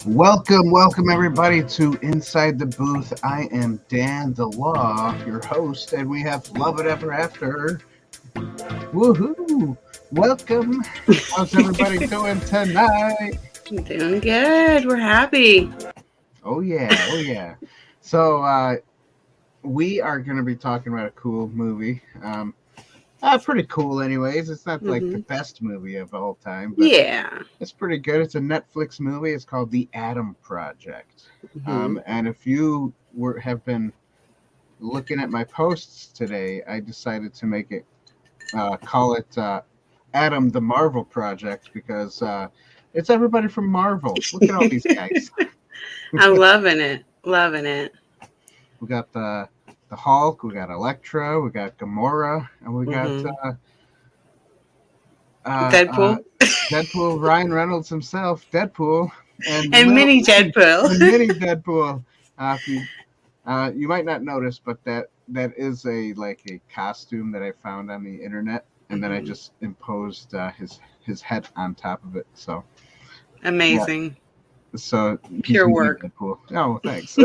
Welcome everybody to Inside the Booth. I am Dan the Law, your host, and we have Love It Ever After. Woohoo! Welcome. How's everybody doing tonight? Doing good. We're happy. Oh yeah. So we are going to be talking about a cool movie. Pretty cool anyways. It's not like the best movie of all time, but Yeah. it's pretty good. It's a Netflix movie. It's called The Adam Project. And if you have been looking at my posts today, I decided to make it call it Adam the Marvel Project because it's everybody from Marvel. Look at all these guys. I'm loving it. Loving it. We got the Hulk, we got Elektra, we got Gamora, and we got Deadpool, Ryan Reynolds himself, Deadpool, and Mini Deadpool. And Mini Deadpool. You might not notice, but that is a costume that I found on the internet, and then I just imposed his head on top of it. So amazing. Yeah. So pure work. Deadpool. Oh, thanks.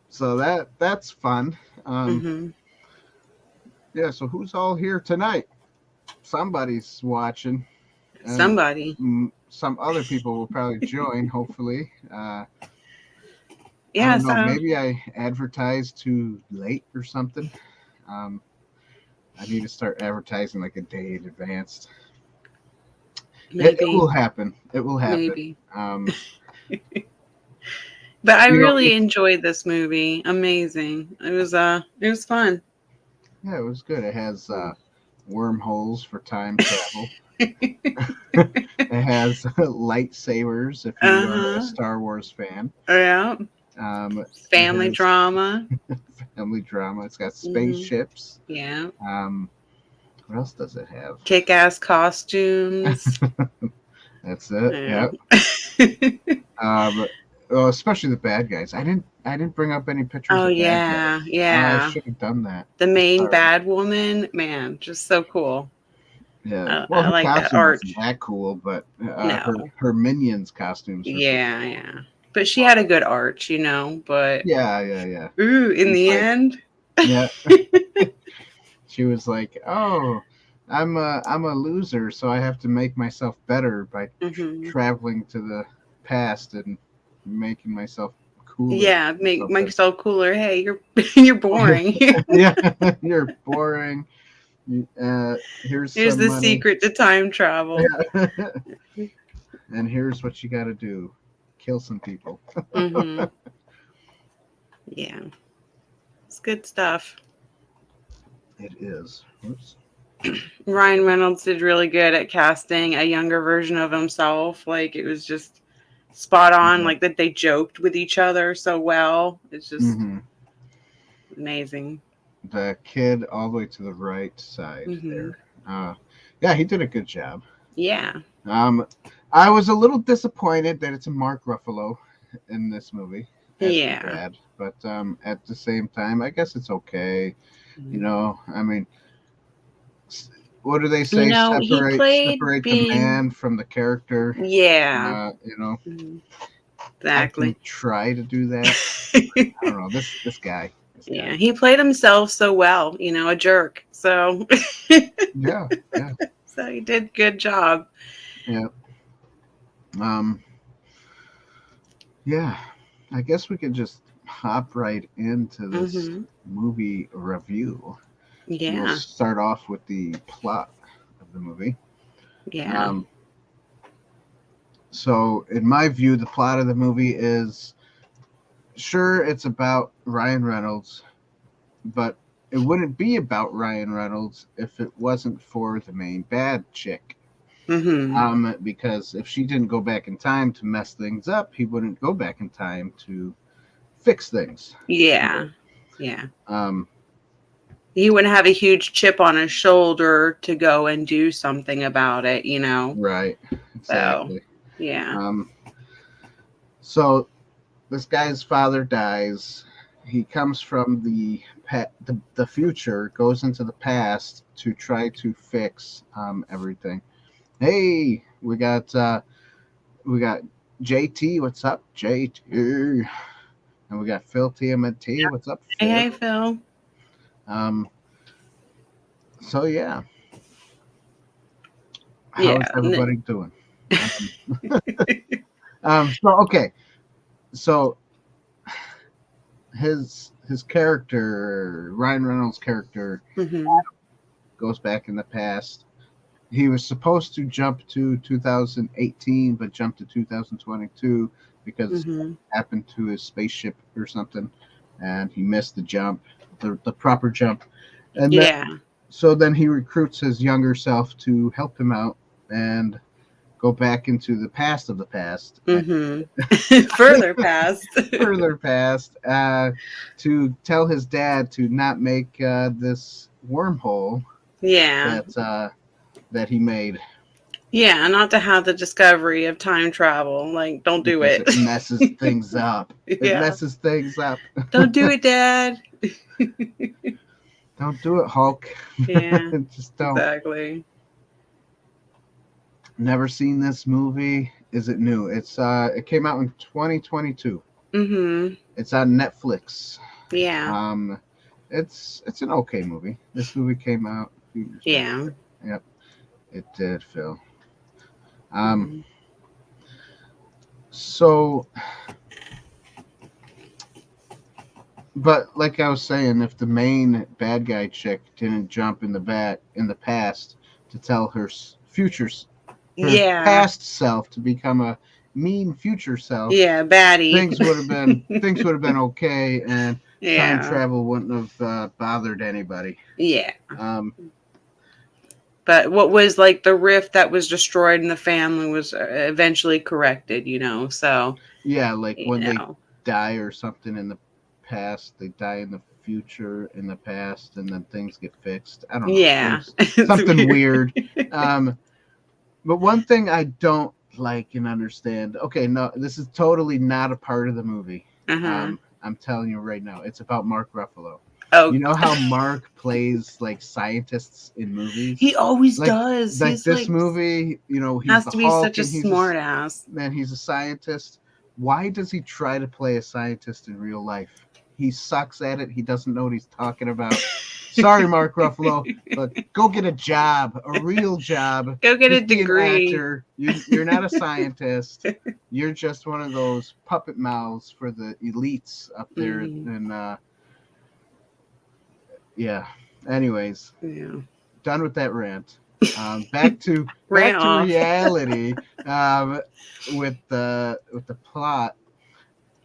So that's fun. Yeah, so who's all here tonight? Somebody's watching. Somebody. Some other people will probably join, hopefully. Yeah, I don't know, maybe I advertised too late or something. I need to start advertising like a day in advance. Maybe. It will happen. It will happen. Maybe. But I really enjoyed this movie. Amazing. It was fun. Yeah, it was good. It has wormholes for time travel. It has lightsabers if you are a Star Wars fan. Yeah. Family drama. Family drama. It's got spaceships. Yeah. What else does it have? Kick-ass costumes. That's it. Yeah. Well, especially the bad guys. I didn't bring up any pictures. Oh of yeah, bad guys. yeah. I should have done that. The main bad woman, man, just so cool. Yeah. Well, I like that art. Wasn't that cool, but No. her minions costumes. Yeah. But she had a good arch, But yeah. Ooh, in the end. Yeah. She was like, "Oh, I'm a loser, so I have to make myself better by traveling to the past and making myself cooler." Yeah, make myself cooler. Hey, you're boring. Yeah, you're boring. Here's the money. Secret to time travel. Yeah. And here's what you got to do: kill some people. Yeah, it's good stuff. It is. Oops. Ryan Reynolds did really good at casting a younger version of himself. Like, it was just spot on. Like, that they joked with each other so well. It's just amazing. The kid all the way to the right side there. Yeah, he did a good job. Yeah. I was a little disappointed that it's a Mark Ruffalo in this movie. Yeah. Bad, but at the same time, I guess it's okay. I mean, what do they say? Separate the man from the character. Yeah. I Exactly. can try to do that. I don't know. This guy. Yeah, he played himself so well. A jerk. So. Yeah. So he did a good job. Yeah. Yeah. I guess we could just hop right into this movie review. Yeah. We'll start off with the plot of the movie. Yeah. So, in my view, the plot of the movie is, sure, it's about Ryan Reynolds, but it wouldn't be about Ryan Reynolds if it wasn't for the main bad chick. Because if she didn't go back in time to mess things up, he wouldn't go back in time to fix things. Yeah. He wouldn't have a huge chip on his shoulder to go and do something about it, Right. Exactly. So, yeah. So this guy's father dies. He comes from the future, goes into the past to try to fix everything. Hey, we got JT. What's up, JT? And we got Phil TMNT. What's up, Phil? Hey, Phil. So yeah, Yeah, how's everybody doing? So okay, so his character, Ryan Reynolds' character, goes back in the past. He was supposed to jump to 2018, but jumped to 2022 because it happened to his spaceship or something, and he missed the jump, the proper jump. And then he recruits his younger self to help him out and go back into the past of the past. Further past. Further past, to tell his dad to not make this wormhole that he made. Yeah, not to have the discovery of time travel. Like, don't do it. It messes things up. It messes things up. Don't do it, Dad. Don't do it, Hulk. Yeah, just don't. Exactly. Never seen this movie. Is it new? It's it came out in 2022. It's on Netflix. Yeah. It's an okay movie. This movie came out a few years ago. Yep. It did, Phil. So, but like I was saying, if the main bad guy chick didn't jump in the past to tell her past self to become a mean future self, baddie, things would have been okay, and time travel wouldn't have bothered anybody. But what was like the rift that was destroyed in the family was eventually corrected, so. Yeah, like when they die or something in the past, they die in the future in the past, and then things get fixed. I don't know. Yeah. Something weird. But one thing I don't like and understand, okay, no, this is totally not a part of the movie. I'm telling you right now, it's about Mark Ruffalo. Oh, you know how Mark plays like scientists in movies? He always does. Like this movie, he's has to be Hulk, such a smart ass. Man, he's a scientist. Why does he try to play a scientist in real life? He sucks at it. He doesn't know what he's talking about. Sorry, Mark Ruffalo, but go get a job, a real job. Go get a degree. Actor. You're not a scientist. You're just one of those puppet mouths for the elites up there. And anyways, done with that rant. Back to reality. With the plot.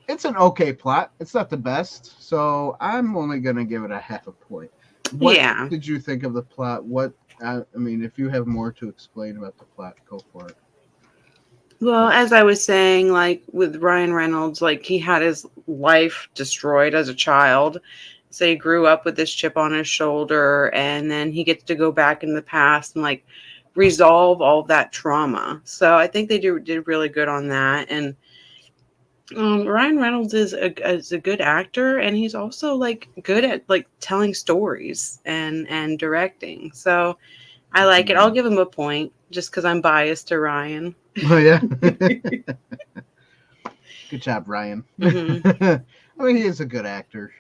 It's an okay plot. It's not the best, so I'm only gonna give it a half a point. What did you think of the plot? If you have more to explain about the plot, go for it. Well, as I was saying, like with Ryan Reynolds, like he had his life destroyed as a child. So he grew up with this chip on his shoulder, and then he gets to go back in the past and like resolve all of that trauma. So I think they did really good on that. And Ryan Reynolds is a good actor, and he's also like good at like telling stories and directing. So I like it. I'll give him a point just because I'm biased to Ryan. Oh yeah. Good job, Ryan. He is a good actor.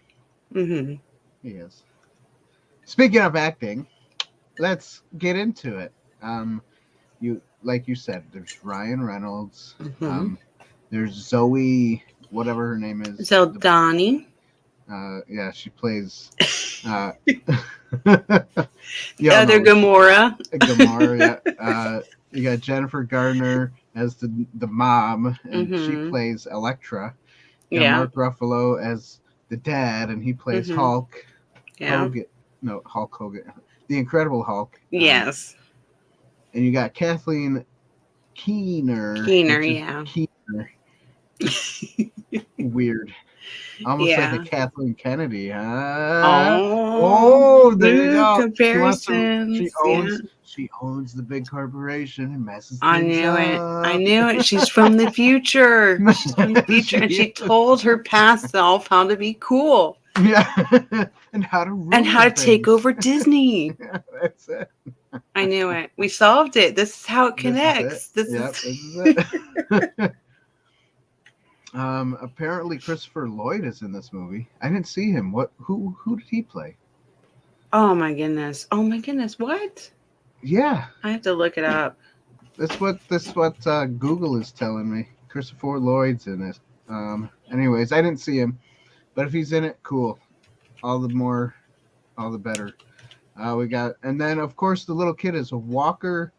He is. Speaking of acting, let's get into it. Like you said, there's Ryan Reynolds. There's Zoe, whatever her name is. Zeldani. She plays Other Gamora. Gamora. You got Jennifer Garner as the mom, and she plays Elektra. Mark Ruffalo as the dad, and he plays Hulk. Hulk Hogan. The Incredible Hulk. Yes. And you got Kathleen Keener. Keener. Weird. Almost like a Kathleen Kennedy, huh? Oh, there you go. Comparisons. She owns the big corporation and messes things I knew it. She's from the future. And she told her past self how to be cool. Yeah. And how to take over Disney. That's it. I knew it. We solved it. This is how it connects. This is it. Apparently Christopher Lloyd is in this movie. I didn't see him. Who did he play? Oh my goodness. What? Yeah. I have to look it up. That's what Google is telling me. Christopher Lloyd's in it. Anyways, I didn't see him, but if he's in it, cool. All the better. We got, and then of course the little kid is a Walker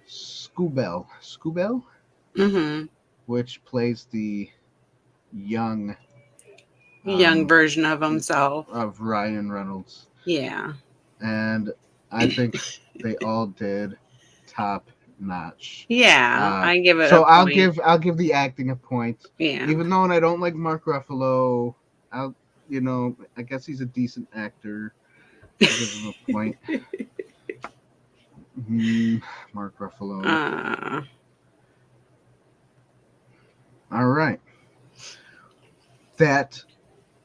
Scobell, Mm-hmm. which plays the young version of himself, of Ryan Reynolds. Yeah. And I think they all did top notch. Yeah, I give it. So I'll give the acting a point. Yeah. Even though I don't like Mark Ruffalo, I guess he's a decent actor. I'll give him a point. Mark Ruffalo. All right. That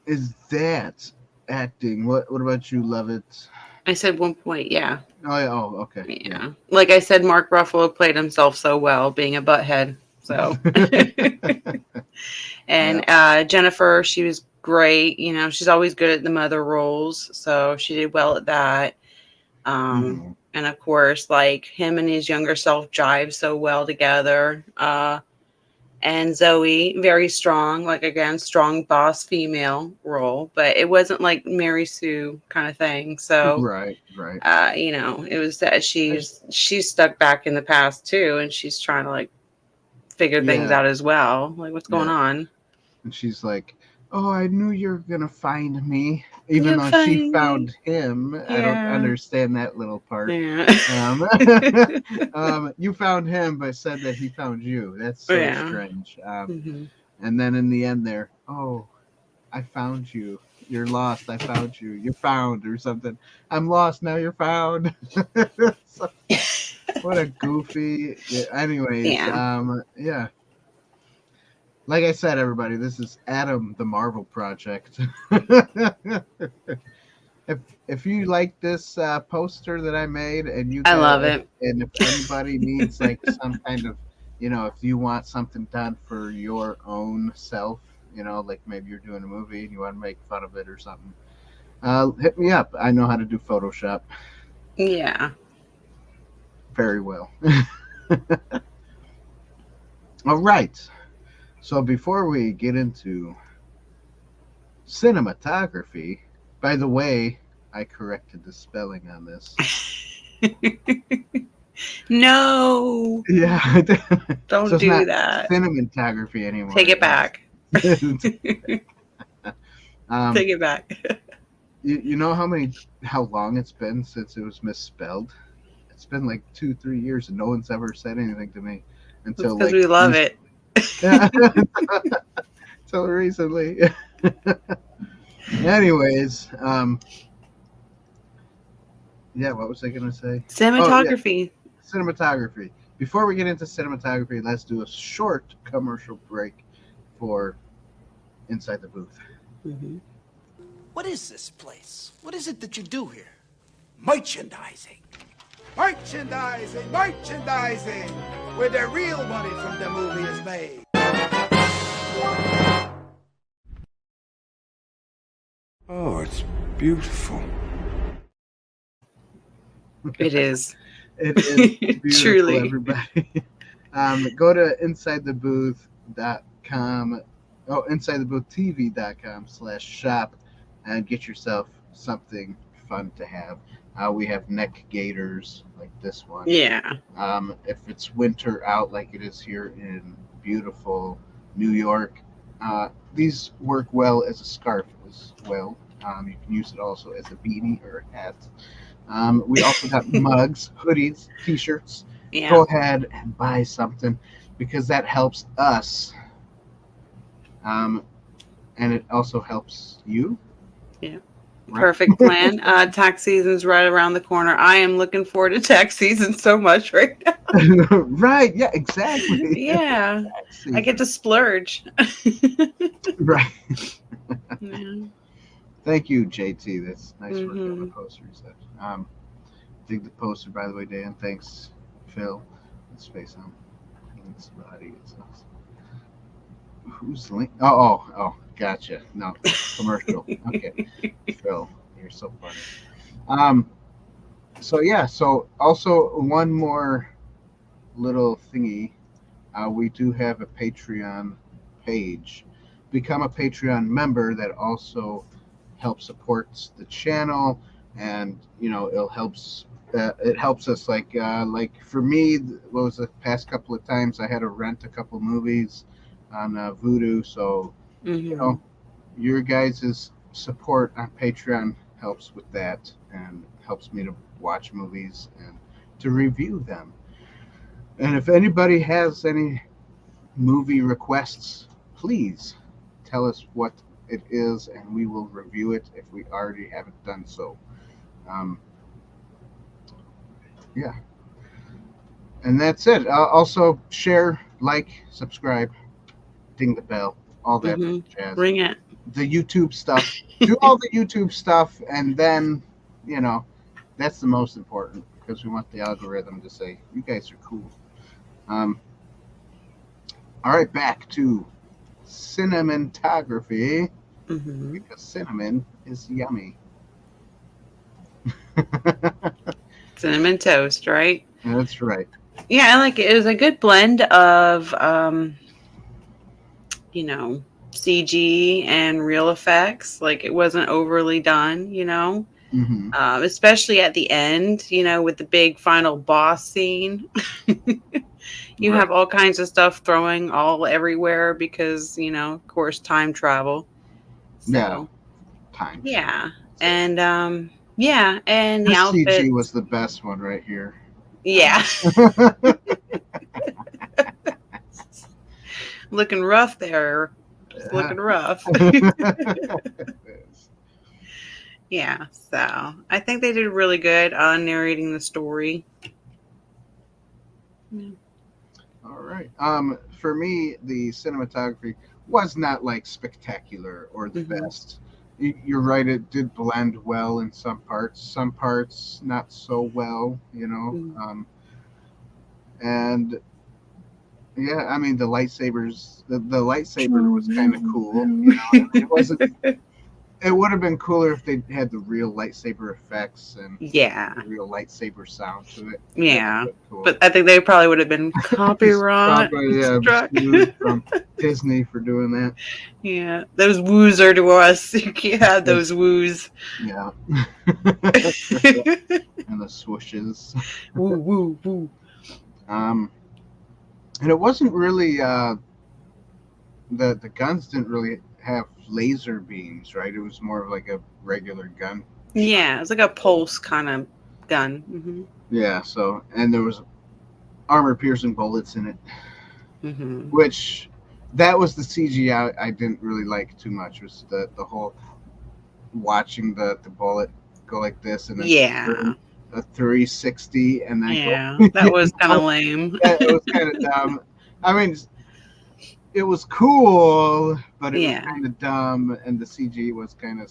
is that acting. What about you, Levitt? I said 1 point. Yeah. Oh, okay. Yeah. Like I said, Mark Ruffalo played himself so well, being a butthead. So. And Jennifer, she was great. She's always good at the mother roles, so she did well at that. And of course, like him and his younger self jive so well together. And Zoe, very strong, like again, strong boss female role, but it wasn't like Mary Sue kind of thing. So right. It was that she's stuck back in the past too, and she's trying to like figure things out as well. Like, what's going on? And she's like, "Oh, I knew you were gonna find me." Even though she found him, I don't understand that little part. Yeah. You found him, but said that he found you. That's so strange. And then in the end, there, "Oh, I found you. You're lost. I found you. You're found," or something. "I'm lost. Now you're found." So, what a goofy. Yeah, anyways, yeah. Like I said, everybody, this is Adam the Marvel Project. If you like this poster that I made, and I love it. And if anybody needs like some kind of, if you want something done for your own self, like maybe you're doing a movie and you want to make fun of it or something, hit me up. I know how to do Photoshop. Yeah. Very well. All right. So before we get into cinematography, by the way, I corrected the spelling on this. No. Yeah. Don't do that. Cinematography anymore. Take it back. Take it back. You know how long it's been since it was misspelled? It's been like 2-3 years and no one's ever said anything to me until because we love it. Until recently. Anyways, what was I gonna say? Cinematography. Cinematography. Before we get into cinematography, let's do a short commercial break for Inside the Booth. What is this place? What is it that you do here? Merchandising. Merchandising, where the real money from the movie is made. Oh, it's beautiful. It is. It is beautiful, Truly. everybody. Go to insidetheboothtv.com. Oh, insidetheboothtv.com/shop and get yourself something fun to have. We have neck gaiters like this one. Yeah. If it's winter out like it is here in beautiful New York, these work well as a scarf as well. You can use it also as a beanie or a hat. We also got mugs, hoodies, t-shirts. Yeah. Go ahead and buy something because that helps us. And it also helps you. Yeah. Perfect plan. Tax season's right around the corner. I am looking forward to tax season so much right now. Right. Yeah, exactly. Yeah. I get to splurge. Right. Yeah. Thank you, JT. That's nice work on the poster. Dig the poster, by the way, Dan. Thanks, Phil. Let's face him. It's body. Who's the link? Oh, gotcha. No, commercial. Okay, Phil, you're so funny. So yeah. So also one more little thingy. We do have a Patreon page. Become a Patreon member. That also helps supports the channel, and it helps us, like for me, what was the past couple of times I had to rent a couple movies on Vudu, so your guys' support on Patreon helps with that and helps me to watch movies and to review them. And if anybody has any movie requests, please tell us what it is, and we will review it if we already haven't done so. Yeah. And that's it. Also, share, like, subscribe, ding the bell, all that jazz. Ring it. The YouTube stuff. Do all the YouTube stuff, and then, that's the most important, because we want the algorithm to say, you guys are cool. All right, back to cinematography, because cinnamon is yummy. Cinnamon toast, right? That's right. Yeah, I like it. It was a good blend of, CG and real effects. Like, it wasn't overly done, especially at the end, with the big final boss scene. You have all kinds of stuff throwing all everywhere because, of course, time travel. So, yeah, time. Yeah, and and the outfit CG was the best one right here. Yeah. Looking rough there. Just looking rough. Yeah, so I think they did really good on narrating the story. Yeah. All right. For me, the cinematography was not like spectacular or the best. You're right, it did blend well in some parts not so well, and yeah, I mean the lightsabers, the lightsaber was kind of cool. It would have been cooler if they had the real lightsaber effects and the real lightsaber sound to it. Yeah, cool. But I think they probably would have been copyright struck from Disney for doing that. Yeah, those woos are to us. You can't have those woos. Yeah. And the swooshes. Woo, woo, woo. And it wasn't really the guns didn't really have laser beams, right? It was more of like a regular gun. Yeah, it was like a pulse kind of gun. Yeah, so, and there was armor-piercing bullets in it, which that was the CGI I didn't really like too much, was the whole watching the bullet go like this and then a 360 and then that was kind of lame. It was kind of dumb. I mean, it was cool, but it was kind of dumb, and the CG was kind of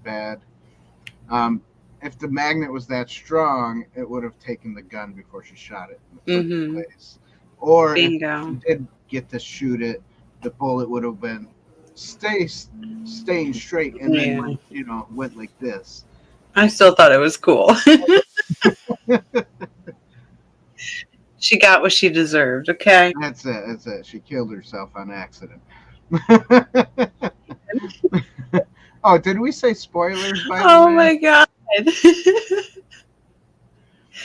bad. If the magnet was that strong, it would have taken the gun before she shot it in the first place. Or if she did get to shoot it, the bullet would have been staying straight and then went like this. I still thought it was cool. She got what she deserved, okay? That's it. She killed herself on accident. Oh, did we say spoilers, by the way? Oh, my God.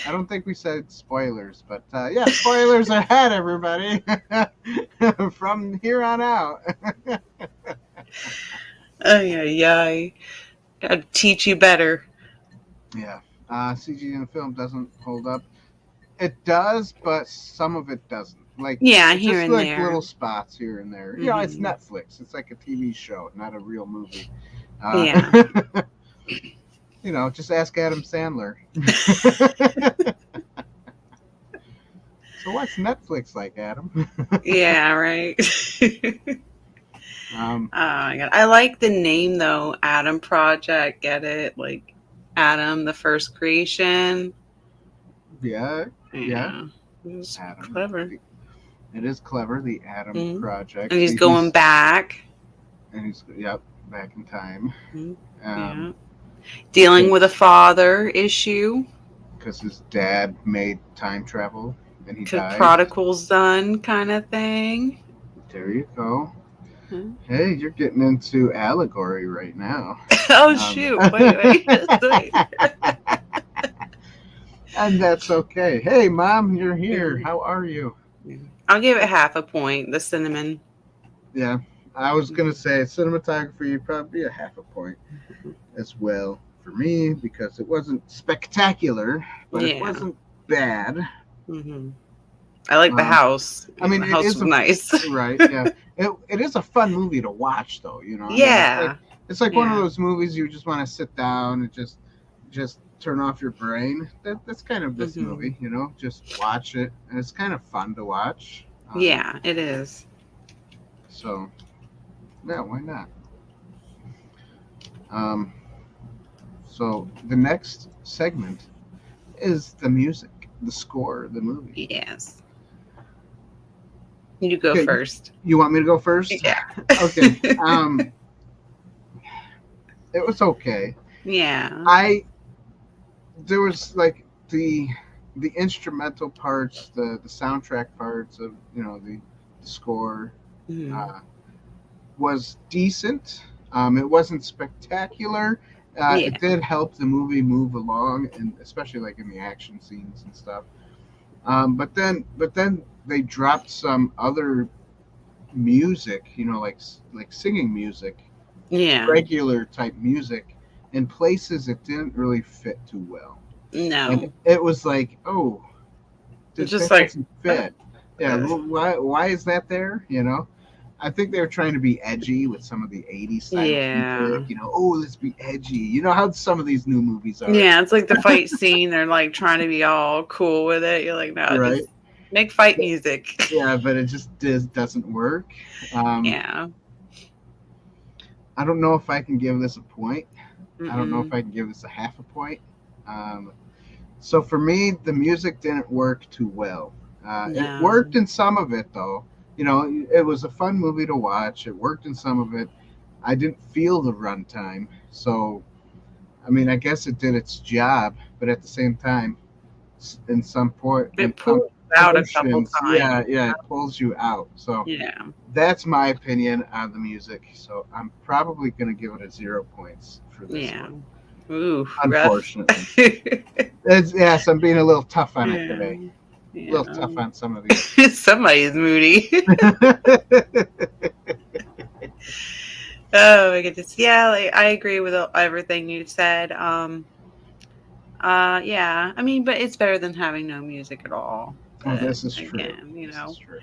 I don't think we said spoilers, but yeah, spoilers ahead, everybody. From here on out. Gotta teach you better. Yeah. CG in the film doesn't hold up. It does, but some of it doesn't. Like here just and like there, little spots here and there. It's Netflix. It's like a TV show, not a real movie. Just ask Adam Sandler. So what's Netflix like, Adam? Yeah, right. Oh my God, I like the name though. Adam Project. Get it? Like Adam, the first creation. Yeah. Yeah. It was Adam. clever. It is clever, the Adam Project. And he's going back. And he's, back in time. Yeah. Dealing with a father issue. Because his dad made time travel and he died. Prodigal son kind of thing. There you go. Hey, you're getting into allegory right now. Oh, shoot. Wait. And that's okay. Hey, Mom, you're here. How are you? I'll give it half a point. The cinnamon. Yeah. I was going to say cinematography, you'd probably be a half a point as well for me because it wasn't spectacular, but it wasn't bad. I like the house. I mean, the house was nice. Right, yeah. It is a fun movie to watch, though, you know? Yeah. It's like one of those movies you just want to sit down and just turn off your brain. That's kind of this movie, you know? Just watch it, and it's kind of fun to watch. Yeah, it is. So, yeah, why not? So the next segment is the music, the score of the movie. Yes. You go first. You want me to go first? Yeah. Okay. It was okay. Yeah. There was like the instrumental parts, the soundtrack parts of the score was decent. It wasn't spectacular. It did help the movie move along, and especially like in the action scenes and stuff. But then they dropped some other music, like singing music, regular type music, in places it didn't really fit too well. No, and it was like, oh, this just doesn't fit. Yeah, why is that there? I think they were trying to be edgy with some of the 80s style music. Oh, let's be edgy. You know how some of these new movies are. Yeah, it's like the fight scene. They're like trying to be all cool with it. You're like, no, right? just make fight music. Yeah, but it just doesn't work. Yeah. I don't know if I can give this a point. I don't know if I can give this a half a point. So for me, the music didn't work too well. It worked in some of it, though. It was a fun movie to watch. It worked in some of it. I didn't feel the runtime. So, I mean, I guess it did its job, but at the same time, in some point, it pulls out a couple times. Yeah, it pulls you out. So, yeah, that's my opinion on the music. So, I'm probably going to give it a 0 points for this one. Ooh, unfortunately. Yes, I'm being a little tough on it today. A little tough on some of these. Somebody's moody. Oh my goodness. Yeah, I agree with everything you said. Yeah, I mean, but it's better than having no music at all. This is true. This is true.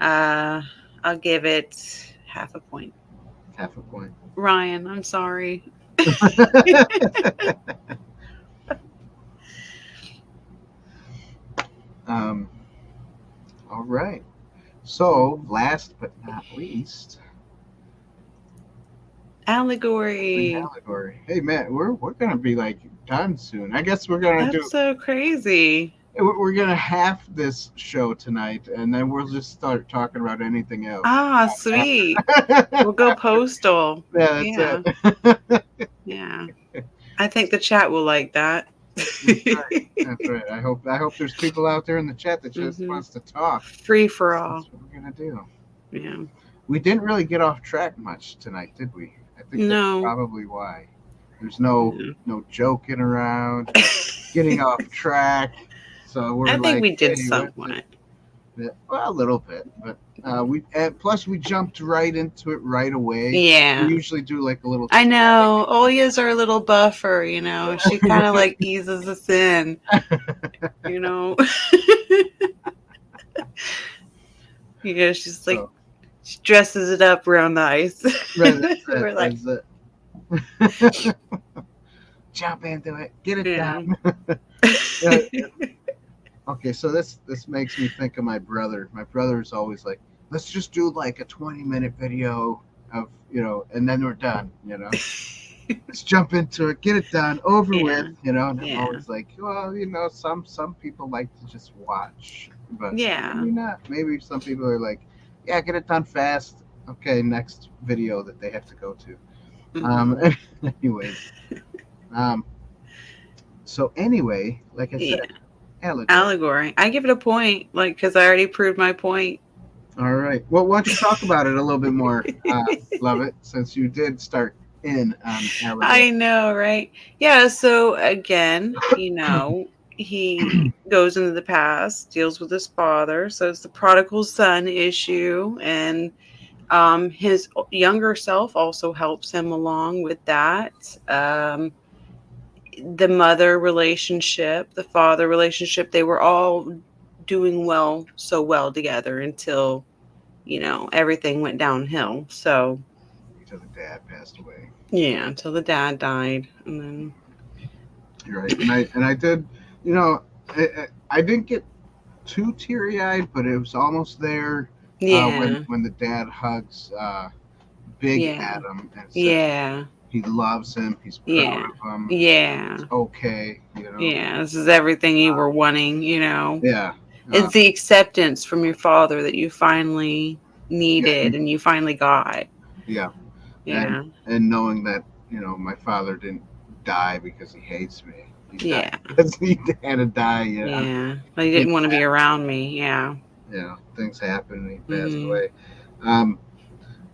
I'll give it half a point. Half a point. Ryan, I'm sorry. All right. So, last but not least, allegory. Hey, man, we're gonna be like done soon. I guess we're gonna That's so crazy. We're gonna half this show tonight, and then we'll just start talking about anything else. Ah, sweet. We'll go postal. Yeah, that's it. Yeah. I think the chat will like that. That's right. I hope there's people out there in the chat that just wants to talk. Free for all. That's what we're gonna do. Yeah. We didn't really get off track much tonight, did we? I think that's probably why. There's no joking around, getting off track. So I think we did somewhat. Well, a little bit, but plus we jumped right into it right away. Yeah, we usually do like a little. I know. Olia's our little buffer. She kind of like eases us in. She's like she dresses it up real nice. Right, we're like, jump into it, get it done. Okay, so this makes me think of my brother. My brother's always like, let's just do like a 20-minute video of, and then we're done, let's jump into it, get it done, over Yeah. with, you know. And I'm Yeah. always like, well, you know, some people like to just watch, but Yeah. maybe not. Maybe some people are like, yeah, get it done fast. Okay, next video that they have to go to. Mhm. Anyways, so anyway, like I said, Yeah. allegory. Allegory. I give it a point, like, because I already proved my point. All right. Well, why don't you talk about it a little bit more, Love It, since you did start in allegory. I know, right? Yeah, so again, he goes into the past, deals with his father. So it's the prodigal son issue. And his younger self also helps him along with that. The mother relationship, the father relationship, they were all doing so well together until, everything went downhill. So, Until the dad passed away. yeah, until the dad died. And then, You're right. And I did, you know, I didn't get too teary eyed, but it was almost there. yeah, When the dad hugs Big yeah, Adam and says yeah, he loves him, he's proud yeah, of him, yeah, it's okay, you know. yeah. This is everything you were wanting, Yeah. It's the acceptance from your father that you finally needed and you finally got. Yeah. Yeah. And knowing that, you know, my father didn't die because he hates me. He Yeah. died because he had to die. Yeah. But he didn't want to be around me. Yeah. You know, things happened and he passed Mhm. away.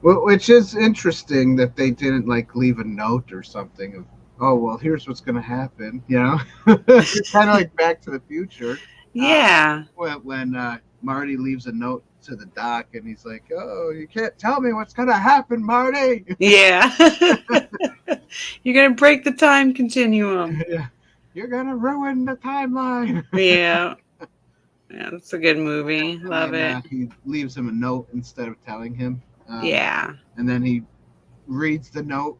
Which is interesting that they didn't like leave a note or something of, oh, well, here's what's going to happen. You know, kind of like Back to the Future. Yeah. When Marty leaves a note to the doc and he's like, oh, you can't tell me what's going to happen, Marty. Yeah. You're going to break the time continuum. Yeah. You're going to ruin the timeline. Yeah. Yeah, that's a good movie. Love it. He leaves him a note instead of telling him. Yeah. And then he reads the note.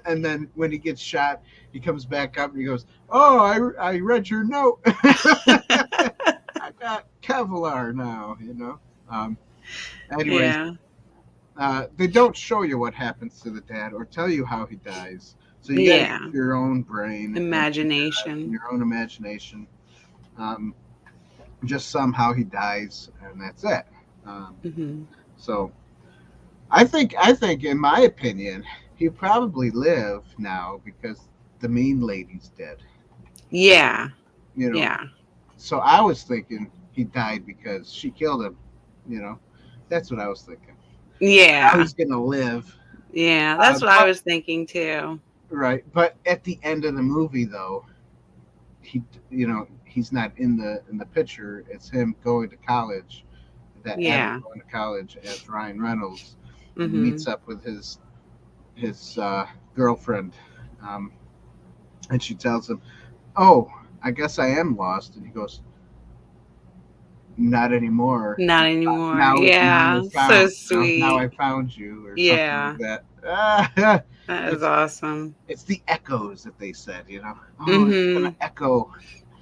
And then when he gets shot, he comes back up and he goes, oh, I read your note. I got Kevlar now, you know. Anyways, they don't show you what happens to the dad or tell you how he dies. So you gotta use your own brain. Imagination. Your own imagination. Just somehow he dies, and that's it. So I think, in my opinion, he probably live now because the mean lady's dead. Yeah. You know. Yeah. So I was thinking he died because she killed him. You know, that's what I was thinking. Yeah. How he's gonna live. Yeah, that's what I was thinking too. Right, but at the end of the movie, though, he's not in the picture. It's him going to college. That Adam going to college as Ryan Reynolds meets up with his girlfriend, and she tells him, "Oh, I guess I am lost." And he goes, "Not anymore. Not anymore." Now so sweet. Now I found you, or something like that. That is awesome. It's the echoes that they said, you know. Oh, it's gonna echo.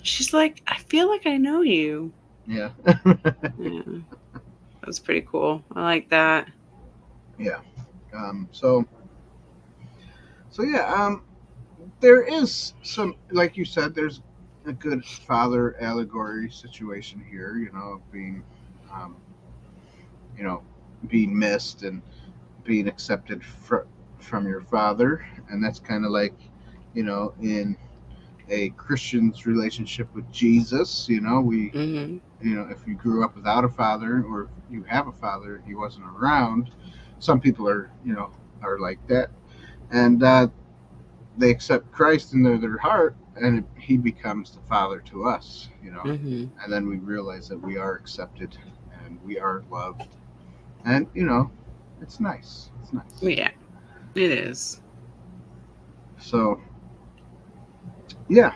She's like, I feel like I know you. Yeah. Yeah. That's pretty cool. I like that. Yeah. So yeah. There is some, like you said, there's a good father allegory situation here. You know, being, being missed and being accepted from your father, and that's kind of like, in a Christian's relationship with Jesus. You know, if you grew up without a father, or you have a father, he wasn't around. Some people are like that, and they accept Christ in their heart, and he becomes the father to us. And then we realize that we are accepted and we are loved, and it's nice. It's nice. Yeah, it is. So, yeah,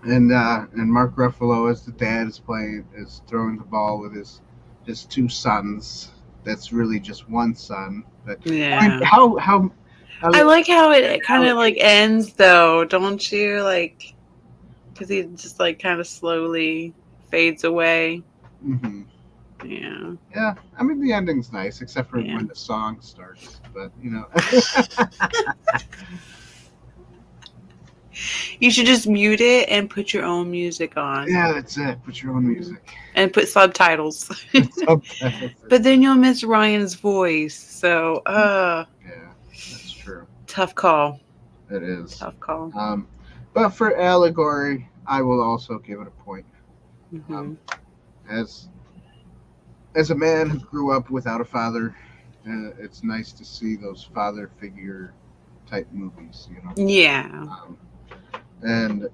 and Mark Ruffalo as the dad is throwing the ball with his two sons. That's really just one son. But yeah. I mean, how I like how it kind of like ends though, don't you? Like, because he just like kind of slowly fades away. Mm-hmm. Yeah. Yeah, I mean the ending's nice, except for Yeah. when the song starts. But You should just mute it and put your own music on. yeah, that's it. Put your own music. And put subtitles. Subtitles. But then you'll miss Ryan's voice. So, Yeah, that's true. tough call. It is. Tough call. But for allegory, I will also give it a point. Mhm. As a man who grew up without a father, it's nice to see those father figure type movies. Yeah. And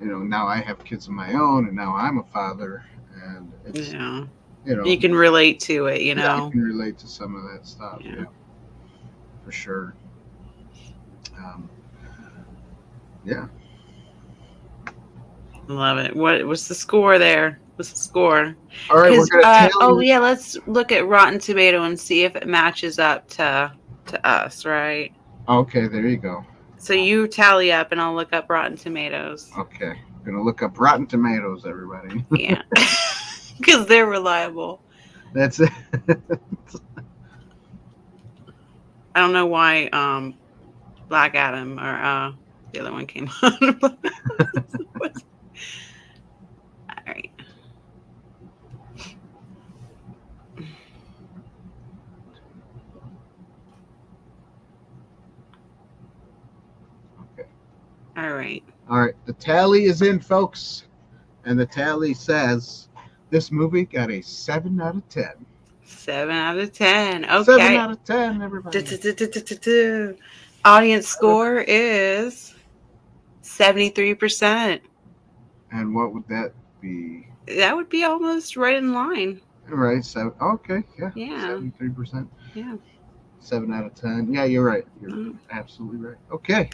now I have kids of my own, and now I'm a father, and it's Yeah. you You can relate to it, yeah, I can relate to some of that stuff. Yeah. Yeah, for sure. Yeah. Love it. What's the score there? What's the score? All right, we're gonna yeah, let's look at Rotten Tomato and see if it matches up to us, right? Okay, there you go. So you tally up and I'll look up Rotten Tomatoes. Okay, gonna look up Rotten Tomatoes, everybody. Yeah. Because they're reliable. That's it. I don't know why Black Adam or the other one came on. All right. Okay. All right. All right, the tally is in, folks, and the tally says this movie got a 7 out of 10. 7 out of 10. Okay. 7 out of 10, everybody. Audience score is 73%. And what would that be? That would be almost right in line. Right, 7. Okay, yeah. Yeah. 73%. Yeah. 7 out of 10. Yeah, you're right. You're Mm. absolutely right. Okay.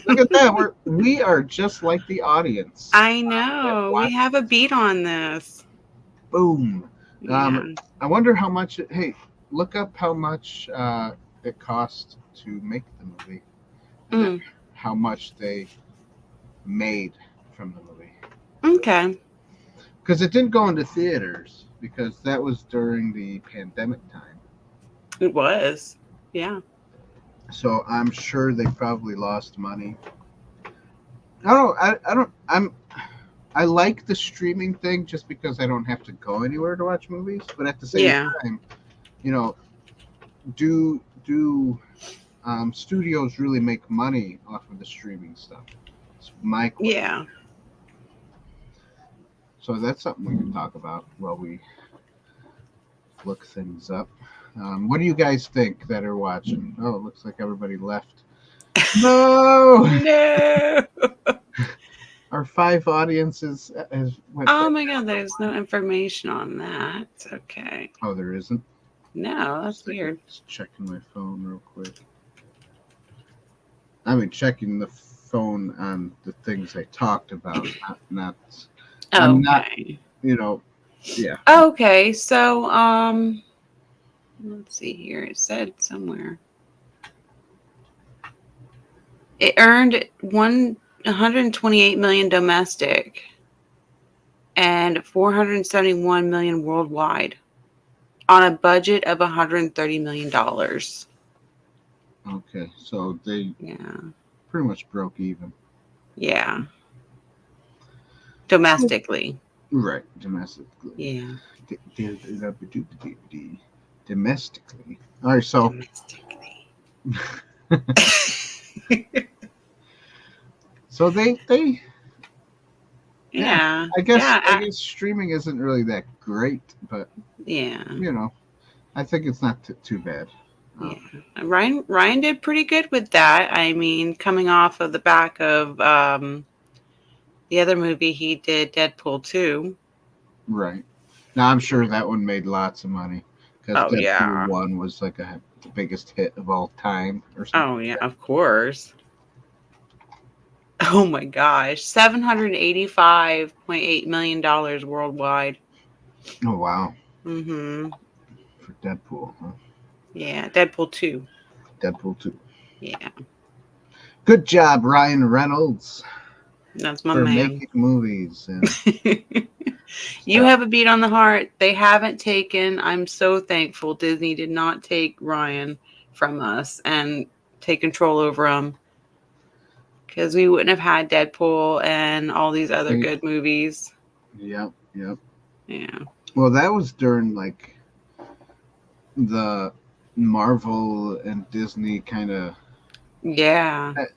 Look at that. We are just like the audience. I know. We have a beat on this. Boom. Yeah. I wonder how much hey, look up how much it cost to make the movie. And then how much they made from the movie. Okay. Because it didn't go into theaters because that was during the pandemic time. It was. Yeah. So I'm sure they probably lost money. I like the streaming thing just because I don't have to go anywhere to watch movies. But at the same time, do studios really make money off of the streaming stuff? It's my question. Yeah. So that's something we can talk about while we look things up. What do you guys think that are watching? Oh, it looks like everybody left. No! No. Our 5 audiences has went Oh back. my God, there's no information on that. Okay. Oh, there isn't? No, that's weird. Just checking my phone real quick. I mean, checking the phone on the things I talked about, not I'm not, Okay. yeah. Okay, so let's see here. It said somewhere. It earned 128 million domestic and 471 million worldwide on a budget of $130 million. Okay, so they pretty much broke even. Yeah. Domestically. Right, domestically. Yeah. Domestically. All right, so. Domestically. So they Yeah. I guess streaming isn't really that great, but yeah. I think it's not too bad. Yeah. Ryan did pretty good with that. I mean, coming off of the back of the other movie he did, Deadpool 2. Right. Now I'm sure that one made lots of money because Deadpool 1 was like the biggest hit of all time or something. Oh yeah, of course. Oh my gosh, $785.8 million worldwide. Oh wow. Mm-hmm. For Deadpool, huh? Yeah, Deadpool 2. Deadpool 2. Yeah. Good job, Ryan Reynolds. That's my for man. making movies. And You have a beat on the heart. They haven't taken. I'm so thankful Disney did not take Ryan from us and take control over him, because we wouldn't have had Deadpool and all these other good movies. Yep. Yeah. Well, that was during like the Marvel and Disney kind of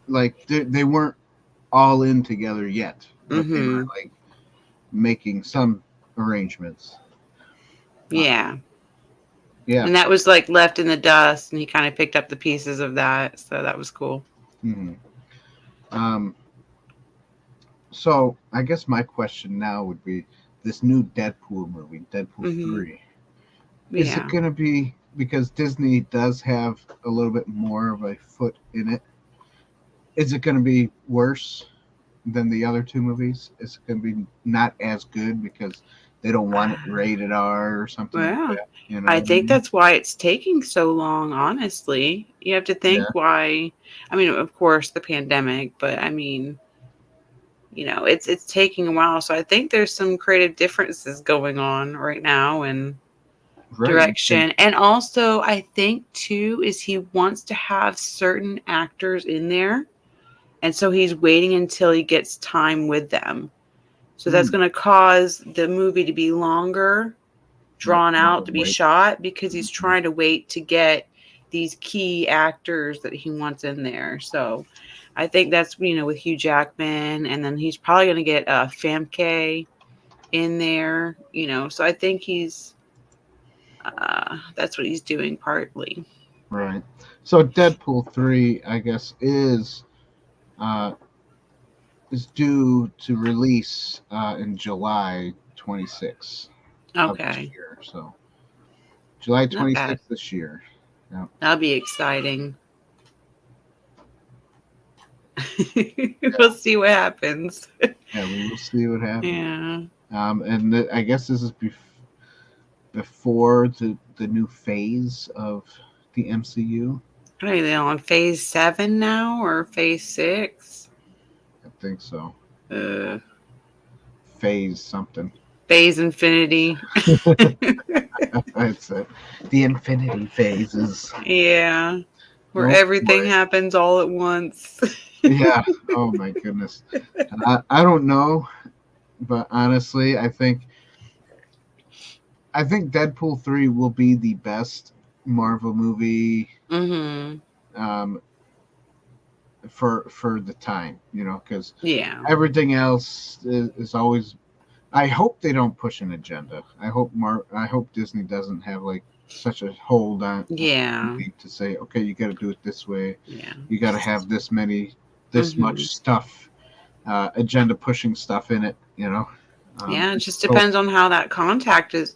like they weren't all in together yet, but they were like making some arrangements. Yeah. Yeah. And that was like left in the dust, and he kind of picked up the pieces of that, so that was cool. So I guess my question now would be this new Deadpool movie, Deadpool 3. Is it going to be, because Disney does have a little bit more of a foot in it, is it going to be worse than the other two movies? Is it going to be not as good because they don't want it rated R or something like that? You know I think that's why it's taking so long, honestly. You have to think why. I mean, of course, the pandemic, but I mean, you know, it's taking a while. So I think there's some creative differences going on right now and direction. And also, I think, too, is he wants to have certain actors in there. And so he's waiting until he gets time with them. So that's going to cause the movie to be longer, drawn out to be shot, because he's trying to wait to get these key actors that he wants in there. So I think that's, you know, with Hugh Jackman, and then he's probably going to get Famke in there, you know. So I think he's that's what he's doing partly. Right. So Deadpool 3, I guess, is due to release in July 26th. Okay. Of this year, so July 26th this year. Yeah. That'll be exciting. We'll see what happens. Yeah, we will see what happens. Yeah. And I guess this is before the new phase of the MCU. Are they on phase 7 now or phase 6? I think so. Phase something. Phase infinity. That's it. The infinity phases. Yeah. Where everything happens all at once. Yeah. Oh my goodness. I don't know, but honestly, I think Deadpool 3 will be the best Marvel movie for the time, you know, because everything else is always. I hope they don't push an agenda. I hope Disney doesn't have like such a hold on to say, okay, you got to do it this way. Yeah, you got to have this much stuff, agenda pushing stuff in it. You know. It just depends on how that contract is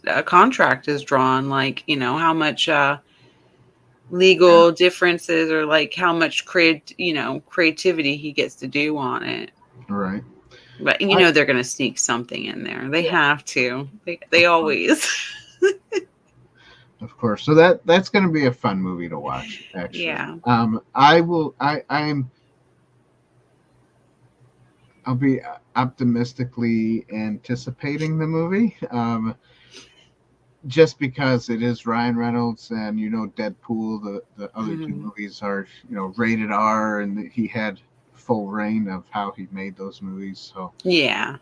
drawn. Like, you know, how much legal differences, or like how much creativity he gets to do on it. Right. But you know they're going to sneak something in there. They have to. They always. Of course. So that's going to be a fun movie to watch. Actually. Yeah. I'll be optimistically anticipating the movie, just because it is Ryan Reynolds, and you know Deadpool. The other two movies are, you know, rated R, and he had full reign of how he made those movies. So yeah.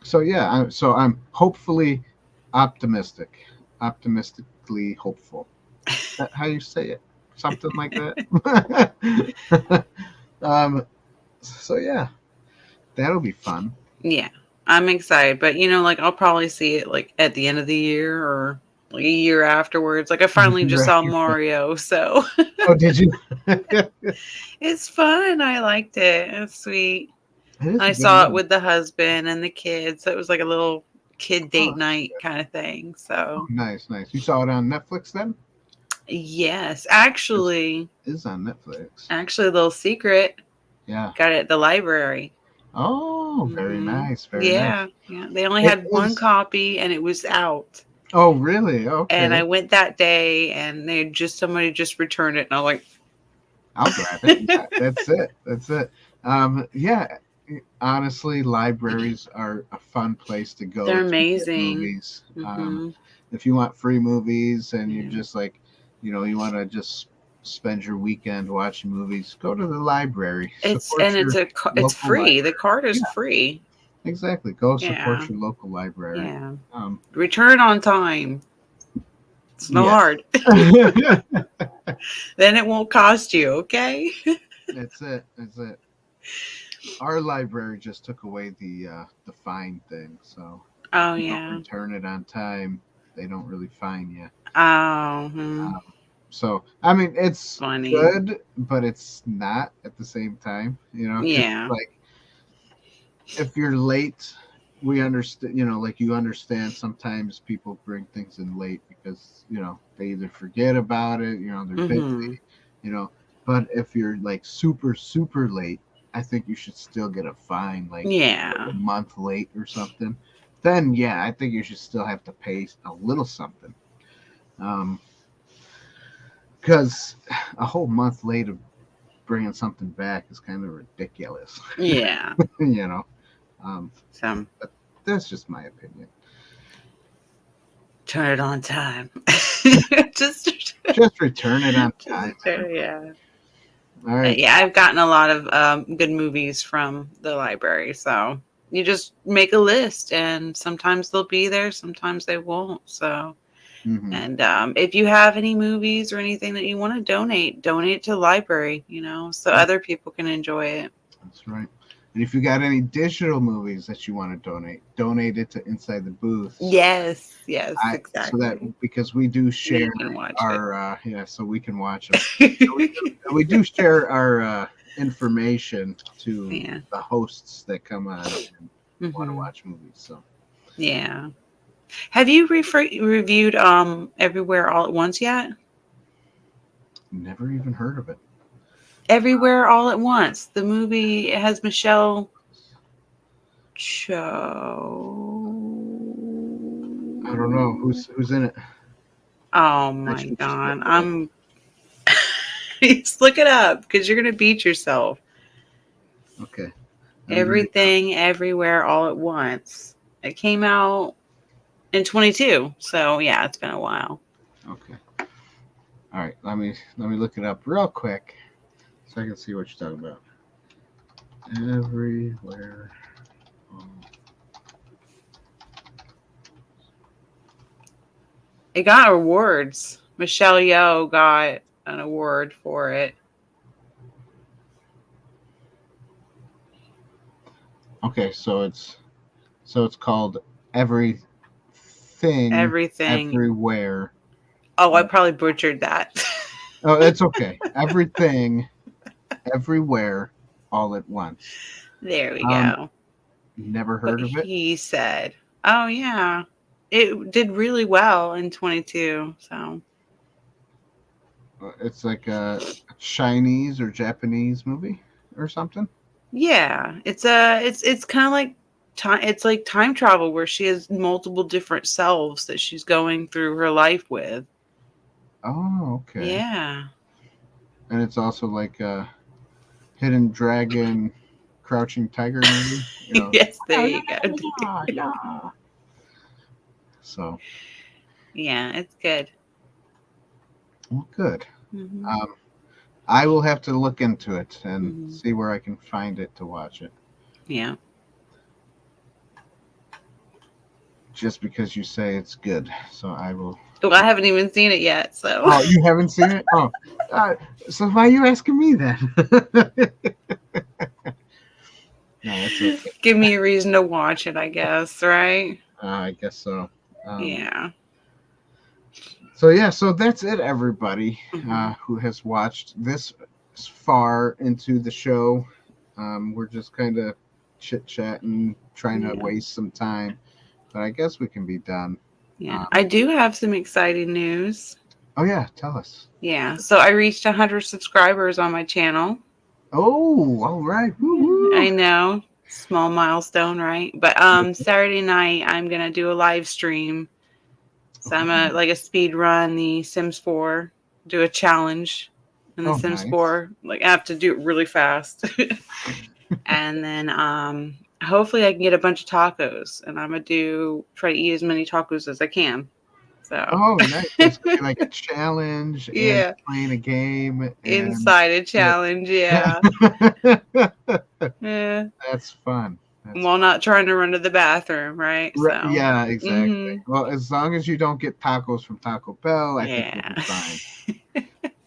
So I'm hopefully optimistically hopeful. Is that how you say it? Something like that. So yeah, that'll be fun. Yeah, I'm excited, but you know, like I'll probably see it like at the end of the year or like a year afterwards. Like I finally just saw Mario, so. Oh, did you? It's fun. I liked it. It's sweet. I saw it with the husband and the kids. So it was like a little kid date night kind of thing. So nice. You saw it on Netflix then? Yes, actually. It is on Netflix. Actually, a little secret. Yeah. Got it at the library. Oh, very nice. Very nice. Yeah. They only had one copy, and it was out. Oh, really? Okay. And I went that day, and somebody just returned it, and I was like, I'll grab it. Yeah, that's it. Yeah. honestly, libraries are a fun place to go. They're to get amazing. movies. Mhm. If you want free movies and Yeah. you're just like, you want to just spend your weekend watching movies, go to the library. It's Support your it's local free. library. The card is Yeah. free. Exactly. Go support Yeah. your local library. Yeah. Um, Return on time. It's not Yes. hard. Then it won't cost you, okay? That's it. Our library just took away the fine thing, so Oh if you yeah. don't return it on time, they don't really fine you. Oh. So I mean, it's Funny. good, but it's not at the same time. 'Cause, Yeah. like if you're late, we understand. Like you understand. Sometimes people bring things in late because they either forget about it. They're busy. But if you're like super super late, I think you should still get a fine, like Yeah. a month late or something. Then yeah, I think you should still have to pay a little something. Because a whole month late of bringing something back is kind of ridiculous. Yeah. But that's just my opinion. Turn it on time. Just Return it on time. Yeah. All right. Yeah, I've gotten a lot of good movies from the library. So you just make a list, and sometimes they'll be there, sometimes they won't. So, and if you have any movies or anything that you want to donate it to the library, so other people can enjoy it. That's right. And if you got any digital movies that you want to donate it to Inside the Booth. Yes, exactly. So that because we do share our so we can watch them. So we do share our information to the hosts that come on and want to watch movies. So yeah. Have you reviewed Everywhere All at Once yet? Never even heard of it. Everywhere All at Once. The movie has Michelle Cho. I don't know who's in it. Oh my god! Just look it up because you're gonna beat yourself. Okay. Everything, Everywhere, All at Once. It came out in 22, so yeah, it's been a while. Okay. All right. Let me look it up real quick so I can see what you're talking about. Everywhere. It got awards. Michelle Yeoh got an award for it. Okay, so it's called Everything Everywhere. Oh, I probably butchered that. Oh, that's okay. Everything Everywhere All at Once. There we go. Never heard of it. He said, "Oh yeah, it did really well in 22." So it's like a Chinese or Japanese movie or something. Yeah, it's kind of like time. It's like time travel where she has multiple different selves that she's going through her life with. Oh, okay. Yeah. And it's also like a Hidden Dragon, Crouching Tiger movie. Yes, there you go. Yeah. So. Yeah, it's good. Well, good. Mm-hmm. I will have to look into it and see where I can find it to watch it. Yeah. Just because you say it's good, so I will. Well, I haven't even seen it yet, so. Oh, you haven't seen it? Oh, so why are you asking me then? No, that's okay. Give me a reason to watch it, I guess, right? I guess so. Yeah. So that's it, everybody who has watched this far into the show. We're just kind of chit-chatting, trying to waste some time, but I guess we can be done. Yeah, I do have some exciting news. Oh yeah, tell us. Yeah, so I reached 100 subscribers on my channel. Oh, all right. Woo-hoo. I know, small milestone, right? But Saturday night I'm gonna do a live stream. So I'm a speed run the Sims 4, do a challenge in the Sims 4. Like I have to do it really fast. And then hopefully I can get a bunch of tacos, and I'm gonna try to eat as many tacos as I can. So Oh, nice. It's gonna be like a challenge and yeah, playing a game and inside a challenge. Yeah, yeah. that's fun. That's While not trying to run to the bathroom, right? right. So Yeah, exactly. mhm. Well, as long as you don't get tacos from Taco Bell, I think you'll Yeah. be fine.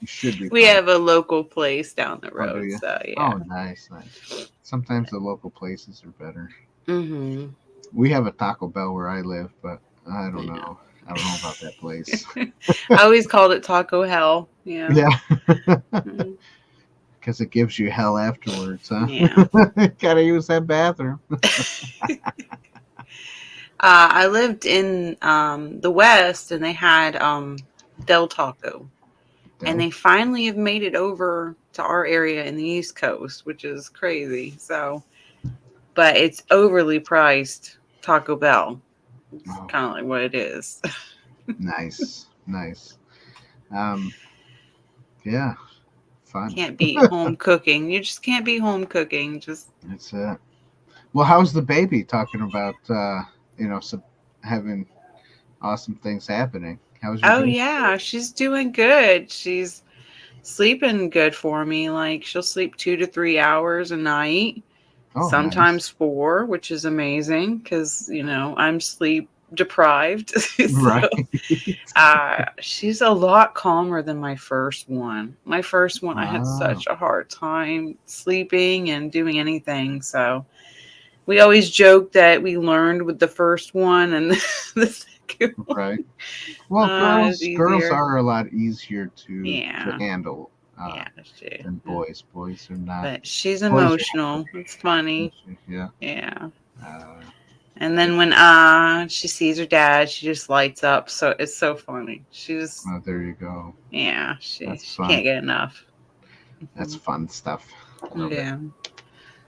You should be We fine. have a local place down the Oh, do road, you? so yeah. Oh, nice. Sometimes the local places are better. Mm-hmm. We have a Taco Bell where I live, but I don't Yeah. know. I don't know about that place. I always called it Taco Hell. Yeah. Yeah, Mhm. because it gives you hell afterwards, huh? Yeah. Gotta use that bathroom. I lived in the West, and they had Del Taco, and they finally have made it over to our area in the East Coast, which is crazy. So, but it's overly priced Taco Bell. It's Oh. kind of like what it is. Nice. Yeah, fun. Can't beat home cooking. You just can't beat home cooking. Just That's it. Well, how's the baby? Talking about having awesome things happening. How's your baby? yeah, she's doing good. She's sleeping good for me. Like she'll sleep 2 to 3 hours a night. Oh, Sometimes 4, which is amazing because I'm sleep deprived. nice. So, Right. she's a lot calmer than my first one. My first one, I had Wow. such a hard time sleeping and doing anything. So we always joke that we learned with the first one, and the second one. Right. Well, is girls easier. are a lot easier to Yeah. handle Yeah, than boys. Boys are not. but she's Boys are emotional. It's funny. Yeah. Yeah. Uh, And then when she sees her dad, she just lights up. So it's so funny. She just there you go. she That's fun. can't get enough. That's fun stuff. Love it. Yeah.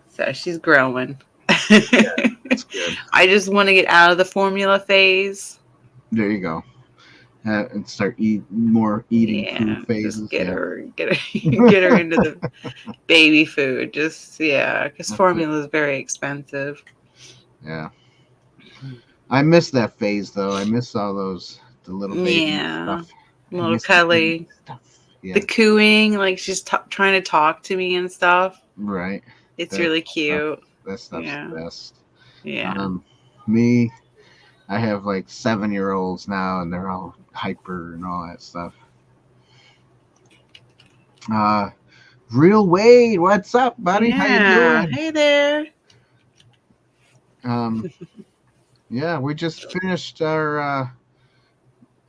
So she's growing. That's good. I just want to get out of the formula phase. There you go. And start eating food phases. Just get her into the baby food. Just because formula is very expensive. Yeah. I miss that phase though. I miss all the little baby stuff. Little cuddly stuff. Yeah. The cooing, like she's trying to talk to me and stuff. Right. It's really cute. That stuff's the best. Yeah. Me, I have like 7-year-olds now, and they're all hyper and all that stuff. Real Wade, what's up, buddy? How you doing? Hey there. Yeah, we just finished our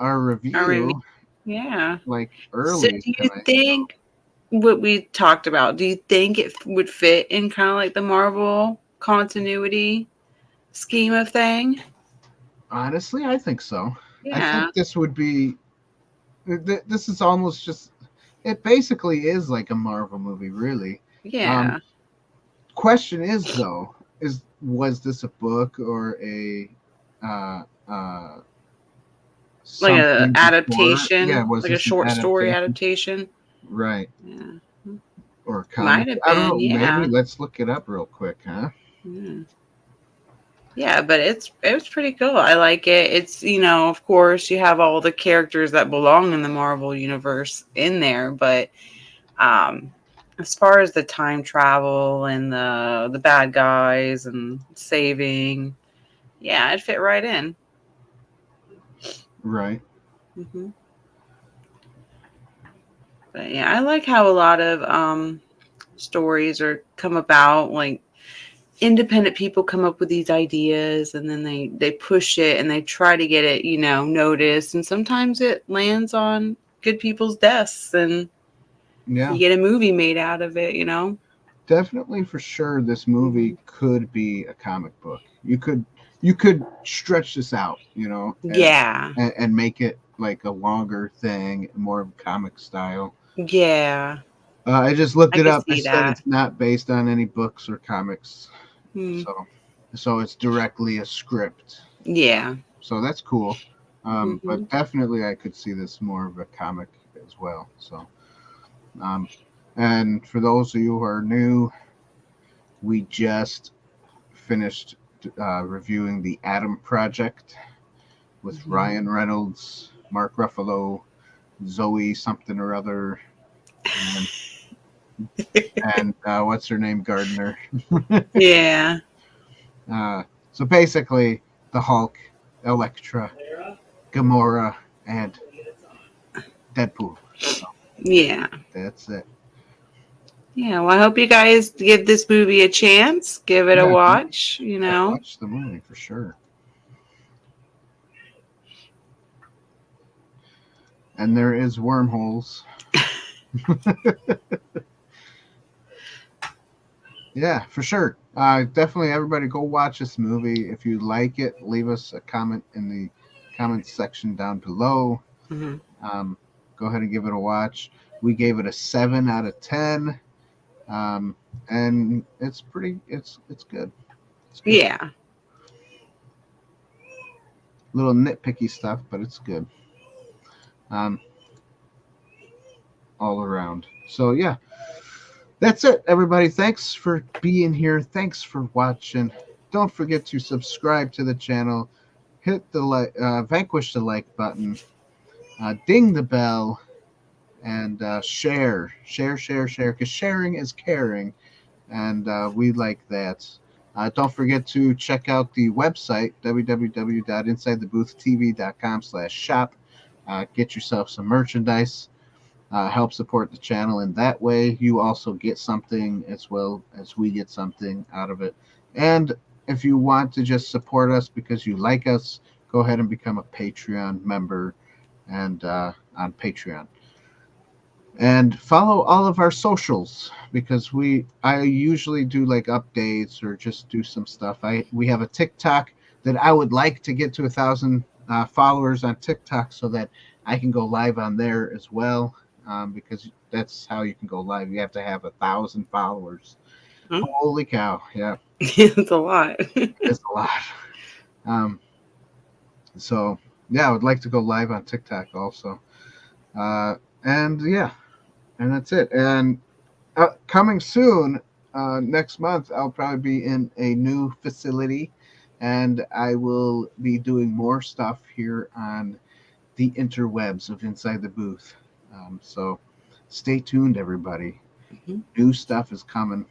review. Yeah. Like early. So do you think what we talked about, do you think it would fit in kind of like the Marvel continuity scheme of thing? Honestly, I think so. Yeah. I think this would be. This is almost just. It basically is like a Marvel movie, really. Yeah. Question is though, was this a book or a like an adaptation? Yeah, was like a short story adaptation? Right. Yeah. Or a comic. Might have I don't know. been, yeah. Maybe let's look it up real quick, huh? Yeah, but it's pretty cool. I like it. It's, of course you have all the characters that belong in the Marvel universe in there, but as far as the time travel and the bad guys and saving, yeah, it'd fit right in. Right. Mm-hmm. But yeah, I like how a lot of stories come about, like independent people come up with these ideas and then they push it and they try to get it, noticed, and sometimes it lands on good people's desks and you get a movie made out of it, Definitely, for sure, this movie could be a comic book. You could stretch this out, and make it like a longer thing, more of comic style. Yeah. I just looked it up. It said it's not based on any books or comics. So it's directly a script. Yeah. So that's cool. But definitely I could see this more of a comic as well. So and for those of you who are new, we just finished reviewing the Adam Project with Ryan Reynolds, Mark Ruffalo, Zoe something or other, and what's her name, Gardner. Yeah. So basically, the Hulk, Elektra, Gamora, and Deadpool. So Yeah. that's it. Yeah. Well, I hope you guys give this movie a chance. Give it a watch. You know. Watch the movie for sure. And there is wormholes. Yeah, for sure. Definitely, everybody go watch this movie. If you like it, leave us a comment in the comments section down below. Mm-hmm. Go ahead and give it a watch. We gave it a 7 out of 10, and it's pretty. It's good. It's good. Yeah. Little nitpicky stuff, but it's good. All around. So yeah. That's it, everybody. Thanks for being here. Thanks for watching. Don't forget to subscribe to the channel. Hit the vanquish the like button. Ding the bell. And share. Because sharing is caring. And we like that. Don't forget to check out the website, www.insidetheboothtv.com/shop. Get yourself some merchandise. Help support the channel in that way. You also get something as well as we get something out of it. And if you want to just support us because you like us, go ahead and become a Patreon member and on Patreon. And follow all of our socials because I usually do like updates or just do some stuff. We have a TikTok that I would like to get to 1,000 followers on TikTok so that I can go live on there as well. Because that's how you can go live. You have to have 1,000 followers. Holy cow! Yeah, It's a lot. it's a lot. So yeah, I would like to go live on TikTok also. And yeah, and that's it. And coming soon, next month, I'll probably be in a new facility, and I will be doing more stuff here on the interwebs of Inside the Booth. So stay tuned, everybody. Mm-hmm. New stuff is coming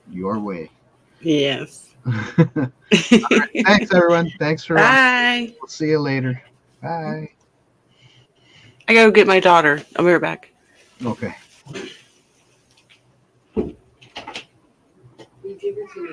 your way. Yes. All right, thanks, everyone. Thanks for Bye. We'll see you later. Bye. I gotta go get my daughter. I'll be right back. Okay. You give it to me.